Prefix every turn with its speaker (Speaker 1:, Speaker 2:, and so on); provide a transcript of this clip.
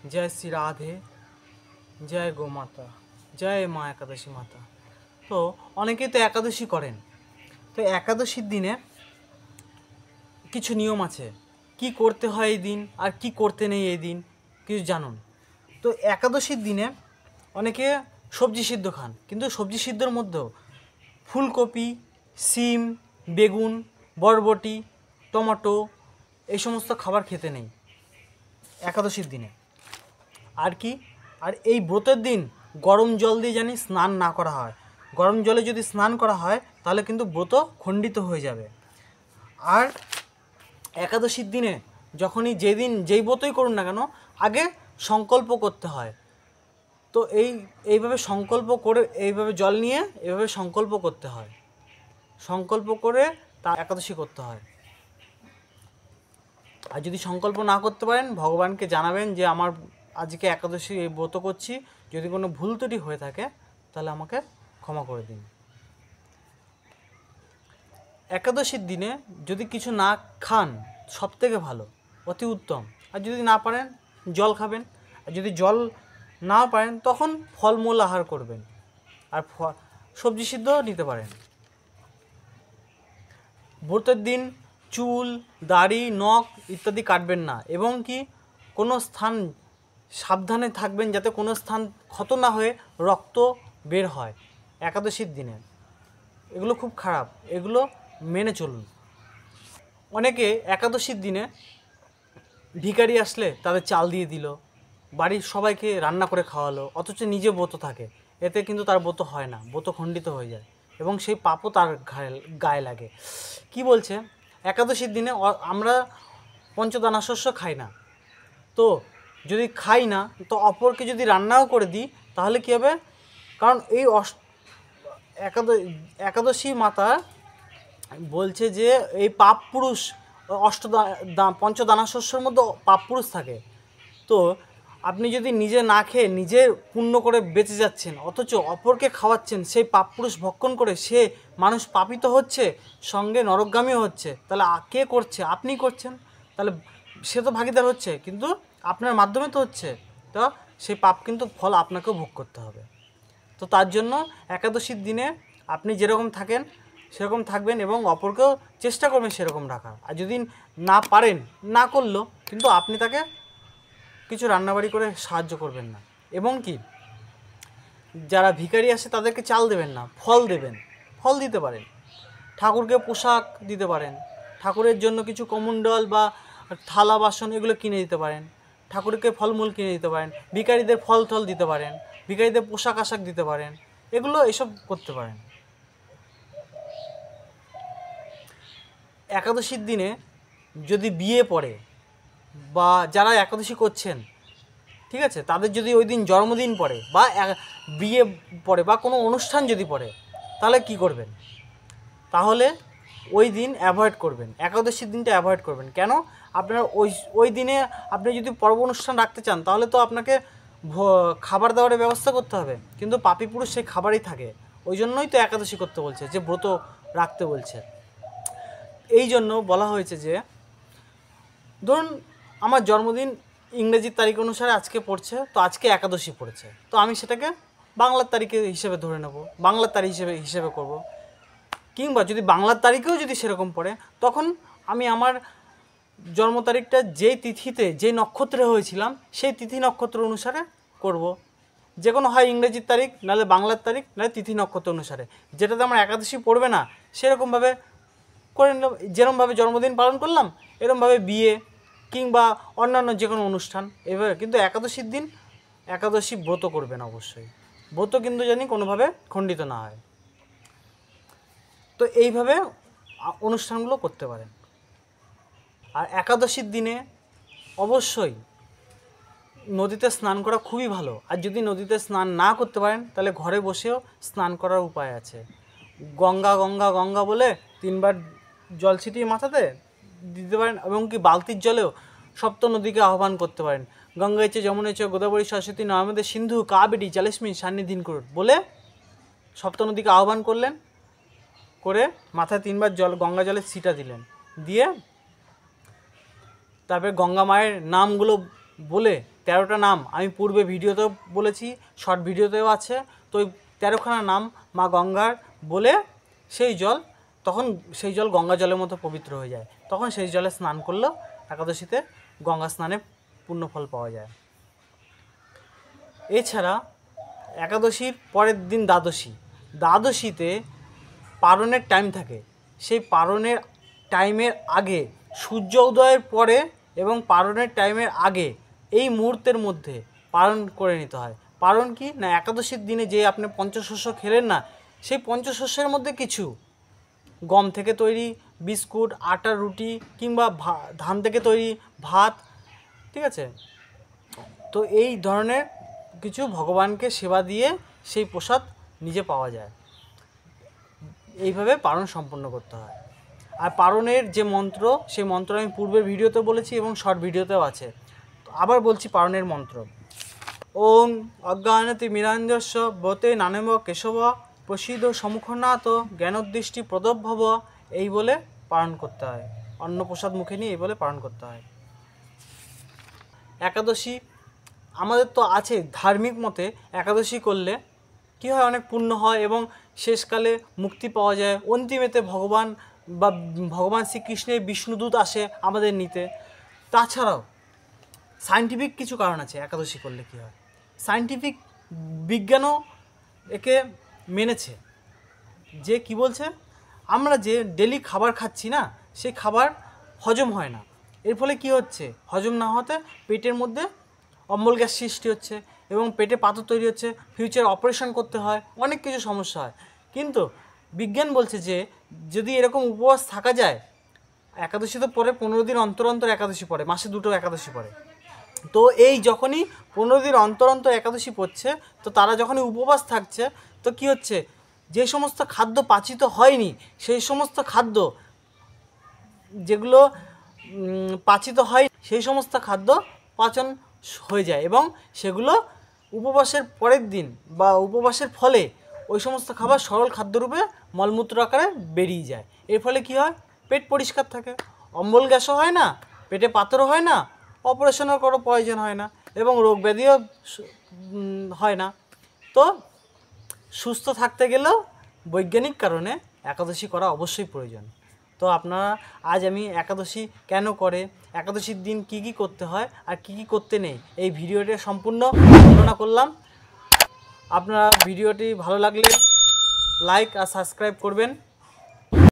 Speaker 1: जय श्री राधे, जय गो माता, जय मा एकादशी माता। तो অনেকেই তো একাদশী করেন। তো একাদশীর দিনে কিছু নিয়ম আছে, কি করতে হয় এই দিন আর কি করতে নেই এই দিন কিছু জানুন। তো একাদশীর দিনে অনেকে সবজি সিদ্ধ খান, কিন্তু সবজি সিদ্ধর মধ্যেও ফুলকপি, সিম, বেগুন, বরবটি, টমেটো এই সমস্ত খাবার খেতে নেই একাদশীর দিনে। আর কি, আর এই ব্রতের দিন গরম জল দিয়ে জানি স্নান না করা হয়। গরম জলে যদি স্নান করা হয় তাহলে কিন্তু ব্রত খণ্ডিত হয়ে যাবে। আর একাদশীর দিনে যখনই যেই ব্রতই করুন না কেন, আগে সংকল্প করতে হয়। তো এইভাবে সংকল্প করে, এইভাবে জল নিয়ে এইভাবে সংকল্প করতে হয়, সংকল্প করে তা একাদশী করতে হয়। আর যদি সংকল্প না করতে পারেন, ভগবানকে জানাবেন যে আমার আজকে একাদশী এই ব্রত করছি, যদি কোনো ভুল ত্রুটি হয়ে থাকে তাহলে আমাকে ক্ষমা করে দিন। একাদশীর দিনে যদি কিছু না খান সবথেকে ভালো, অতি উত্তম। আর যদি না পারেন জল খাবেন, আর যদি জল না পারেন তখন ফলমূল আহার করবেন, আর সবজি সিদ্ধ নিতে পারেন। ব্রতের দিন চুল, দাড়ি, নখ ইত্যাদি কাটবেন না, এবং কি কোনো স্থান সাবধানে থাকবেন যাতে কোনো স্থান ক্ষত না হয়ে রক্ত বের হয় একাদশীর দিনে। এগুলো খুব খারাপ, এগুলো মেনে চলুন। অনেকে একাদশীর দিনে ভিখারি আসলে তাদের চাল দিয়ে দিল, বাড়ির সবাইকে রান্না করে খাওয়ালো, অথচ নিজে ব্রত থাকে। এতে কিন্তু তার ব্রত হয় না, ব্রত খণ্ডিত হয়ে যায় এবং সেই পাপও তার গায়ে লাগে। কি বলছে, একাদশীর দিনে আমরা পঞ্চদানাশস্য খাই না। তো যদি খাই না, তো অপরকে যদি রান্নাও করে দিই তাহলে কী হবে? কারণ এই একাদশী মাতা বলছে যে এই পাপ পুরুষ পঞ্চদানাশস্যের মধ্যে পাপ পুরুষ থাকে। তো আপনি যদি নিজে না খেয়ে নিজে পুণ্য করে বেঁচে যাচ্ছেন, অথচ অপরকে খাওয়াচ্ছেন, সেই পাপ পুরুষ ভক্ষণ করে সে মানুষ পাপিত হচ্ছে, সঙ্গে নরকগামীও হচ্ছে, তাহলে কে করছে? আপনি করছেন। তাহলে সে তো ভাগীদার হচ্ছে, কিন্তু আপনার মাধ্যমে তো হচ্ছে। তো সেই পাপ কিন্তু ফল আপনাকেও ভোগ করতে হবে। তো তার জন্য একাদশীর দিনে আপনি যেরকম থাকেন সেরকম থাকবেন এবং অপরকেও চেষ্টা করবেন সেরকম রাখার। আর যদি না পারেন, না করলো, কিন্তু আপনি তাকে কিছু রান্নাবাড়ি করে সাহায্য করবেন না। এবং কি, যারা ভিখারি আসে তাদেরকে চাল দেবেন না, ফল দেবেন, ফল দিতে পারেন। ঠাকুরকে পোশাক দিতে পারেন, ঠাকুরের জন্য কিছু কমণ্ডল বা থালা বাসন এগুলো কিনে দিতে পারেন, ঠাকুরকে ফলমূল কিনে দিতে পারেন, ভিখারিদের ফল টল দিতে পারেন, ভিখারিদের পোশাক আশাক দিতে পারেন, এসব করতে পারেন। একাদশীর দিনে যদি বিয়ে পড়ে বা যারা একাদশী করছেন, ঠিক আছে, তাদের যদি ওই দিন জন্মদিন পড়ে বা বিয়ে পড়ে বা কোনো অনুষ্ঠান যদি পড়ে, তাহলে কি করবেন? তাহলে ওই দিন অ্যাভয়েড করবেন, একাদশীর দিনটা অ্যাভয়েড করবেন। কেন? আপনার ওই দিনে আপনি যদি পর্ব অনুষ্ঠান রাখতে চান তাহলে তো আপনাকে খাবার দাবারের ব্যবস্থা করতে হবে, কিন্তু পাপী পুরুষ সেই খাবারই থাকে। ওই জন্যই তো একাদশী করতে বলছে, যে ব্রত রাখতে বলছে। এই জন্য বলা হয়েছে যে ধরুন আমার জন্মদিন ইংরেজির তারিখ অনুসারে আজকে পড়ছে, তো আজকে একাদশী পড়েছে, তো আমি সেটাকে বাংলার তারিখে হিসেবে ধরে নেব, বাংলার তারিখ হিসেবে করব। কিংবা যদি বাংলার তারিখেও যদি সেরকম পড়ে, তখন আমি আমার জন্ম তারিখটা যেই তিথিতে যে নক্ষত্রে হয়েছিলাম সেই তিথি নক্ষত্র অনুসারে করব। যে কোনো হয় ইংরেজির তারিখ, নাহলে বাংলার তারিখ, নাহলে তিথি নক্ষত্র অনুসারে। যেটাতে আমার একাদশী পড়বে না সেরকমভাবে করে নিলাম। যেরকমভাবে জন্মদিন পালন করলাম, এরকমভাবে বিয়ে কিংবা অন্যান্য যে কোনো অনুষ্ঠান এভাবে। কিন্তু একাদশীর দিন একাদশী ব্রত করবেন অবশ্যই, ব্রত কিন্তু জানি কোনোভাবে খণ্ডিত না হয়। তো এইভাবে অনুষ্ঠানগুলো করতে পারেন। আর একাদশীর দিনে অবশ্যই নদীতে স্নান করা খুবই ভালো। আর যদি নদীতে স্নান না করতে পারেন তাহলে ঘরে বসেও স্নান করার উপায় আছে। গঙ্গা গঙ্গা গঙ্গা বলে 3 বার জল ছিটিয়ে মাথাতে দিতে পারেন, এবং কি বালতির জলেও সপ্ত নদীকে আহ্বান করতে পারেন। গঙ্গা চ যমুনা চ গোদাবরী সরস্বতী নর্মদে সিন্ধু কাবেরী জলেস্মিন সান্নিধিন করুন বলে সপ্ত নদীকে আহ্বান করলেন, করে মাথায় 3 বার গঙ্গা জলের ছিটা দিলেন, দিয়ে তারপরে গঙ্গা মায়ের নামগুলো বলে 13টা নাম আমি পূর্বে ভিডিওতেও বলেছি, শর্ট ভিডিওতেও আছে। তো ওই 13খানা নাম মা গঙ্গার বলে তখন সেই জল গঙ্গা জলের মতো পবিত্র হয়ে যায়। তখন সেই জলে স্নান করলেও একাদশীতে গঙ্গা স্নানে পুণ্যফল পাওয়া যায়। এছাড়া একাদশীর পরের দিন দ্বাদশীতে পারণের টাইম থাকে। সেই পারণের টাইমের আগে, সূর্য উদয়ের পরে এবং পারণের টাইমের আগে এই মুহূর্তের মধ্যে পারণ করে নিতে হয়। পারণ কি না, একাদশীর দিনে যে আপনি পঞ্চশস্য খেলেন না, সেই পঞ্চশস্যের মধ্যে কিছু গম থেকে তৈরি বিস্কুট, আটার রুটি কিংবা ধান থেকে তৈরি ভাত, ঠিক আছে, তো এই ধরনের কিছু ভগবানকে সেবা দিয়ে সেই প্রসাদ নিজে পাওয়া যায়। এইভাবে পারণ সম্পন্ন করতে হয়। আর পারণের যে মন্ত্র, সেই মন্ত্র আমি পূর্বের ভিডিওতে বলেছি এবং শর্ট ভিডিওতেও আছে। আবার বলছি পারণের মন্ত্র। ওং অজ্ঞানতি মিরাঞ্জস্য বতে নানেম কেশব প্রসিদ্ধ সম্মুখনাথ জ্ঞানোদৃষ্টি প্রদভব, এই বলে পালন করতে হয়। অন্ন প্রসাদ মুখে নিয়ে এই বলে পালন করতে হয়। একাদশী আমাদের তো আছে ধার্মিক মতে, একাদশী করলে কী হয়, অনেক পুণ্য হয় এবং শেষকালে মুক্তি পাওয়া যায়। অন্তিমেতে ভগবান শ্রীকৃষ্ণের বিষ্ণুদূত আসে আমাদের নিতে। তাছাড়াও সায়েন্টিফিক কিছু কারণ আছে একাদশী করলে কী হয়। সায়েন্টিফিক বিজ্ঞানও একে মেনেছে, যে কি বলছে, আমরা যে ডেলি খাবার খাচ্ছি না, সেই খাবার হজম হয় না। এর ফলে কি হচ্ছে, হজম না হতে পেটের মধ্যে অম্বল গ্যাস সৃষ্টি হচ্ছে এবং পেটে পাথর তৈরি হচ্ছে, ফিউচার অপারেশন করতে হয়, অনেক কিছু সমস্যা হয়। কিন্তু বিজ্ঞান বলছে যে যদি এরকম উপবাস থাকা যায়, একাদশী তো পরে 15 দিন অন্তর অন্তর একাদশী পড়ে, মাসে 2টো একাদশী পড়ে। তো এই যখনই 15 দিন অন্তর অন্তর একাদশী পড়ছে, তো তারা যখনই উপবাস থাকছে, তো কি হচ্ছে, যে সমস্ত খাদ্য পাচিত হয়নি, সেই সমস্ত খাদ্য যেগুলো পাচিত হয়, সেই সমস্ত খাদ্য পাচন হয়ে যায় এবং সেগুলো উপবাসের পরের দিন বা উপবাসের ফলে ওই সমস্ত খাবার সরল খাদ্যরূপে মলমূত্র আকারে বেরিয়ে যায়। এর ফলে কি হয়, পেট পরিষ্কার থাকে, অম্বল গ্যাসও হয় না, পেটে পাথরও হয় না, অপারেশনের কোনো প্রয়োজন হয় না এবং রোগ ব্যাধিও হয় না। তো সুস্থ থাকতে গেলেও বৈজ্ঞানিক কারণে একাদশী করা অবশ্যই প্রয়োজন। তো আপনারা, আজ আমি একাদশী কেন করে, একাদশীর দিন কি কি করতে হয় আর কি কি করতে নেই, এই ভিডিওটি সম্পূর্ণ বর্ণনা করলাম। আপনারা ভিডিওটি ভালো লাগলে লাইক আর সাবস্ক্রাইব করবেন।